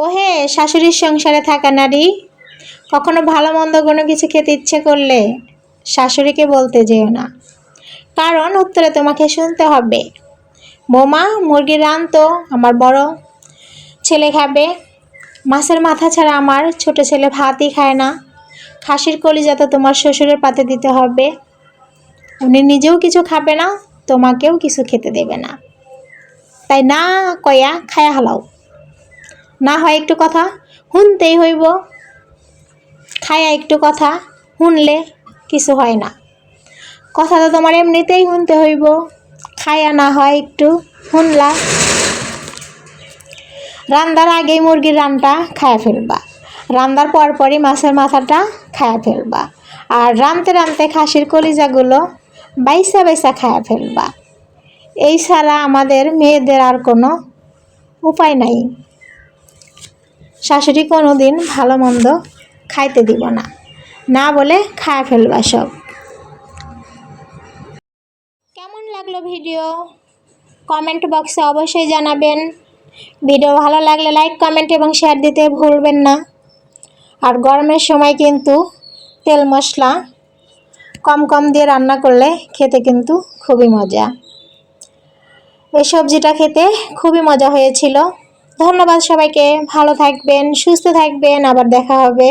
ওহে শাশুড়ির সংসারে থাকা নারী, কখনো ভালো মন্দ কোনো কিছু খেতে ইচ্ছে করলে শাশুড়িকে বলতে যেও না, কারণ উত্তরে তোমাকে শুনতে হবে, বৌমা মুরগি রান তো, আমার বড় ছেলে খাবে। মাছের মাথা ছাড়া আমার ছোট ছেলে ভাতই খায় না। খাসির কলিজা তো তোমার শ্বশুরের পাতে দিতে হবে, উনি নিজেও কিছু খাবে না, তোমাকেও কিছু খেতে দেবে না, তাই না কয়া খায়া হালাও। না হয় একটু কথা শুনতেই হইব, খায়া একটু কথা শুনলে কিছু হয় না, কথা তো তোমার এমনিতেই শুনতে হইব, খায়া না হয় একটু শুনলা। রান্নার আগেই মুরগির রানটা খায়া ফেলবা, রান্নার পরপরই মাছের মাথাটা খায়া ফেলবা, আর রানতে রানতে খাসির কলিজাগুলো বাইসা বাইসা খায়া ফেলবা। এই ছাড়া আমাদের মেয়েদের আর কোনো উপায় নাই। শাশুড়ি কোনো দিন ভালো মন্দ খাইতে দিব না, না বলে খায়া ফেলবা সব। কেমন লাগলো ভিডিও কমেন্ট বক্সে অবশ্যই জানাবেন। ভিডিও ভালো লাগলে লাইক কমেন্ট এবং শেয়ার দিতে ভুলবেন না। আর গরমের সময় কিন্তু তেল মশলা কম কম দিয়ে রান্না করলে খেতে কিন্তু খুবই মজা। এই সবজিটা খেতে খুবই মজা হয়েছিল। ধন্যবাদ সবাইকে, ভালো থাকবেন, সুস্থ থাকবেন, আবার দেখা হবে।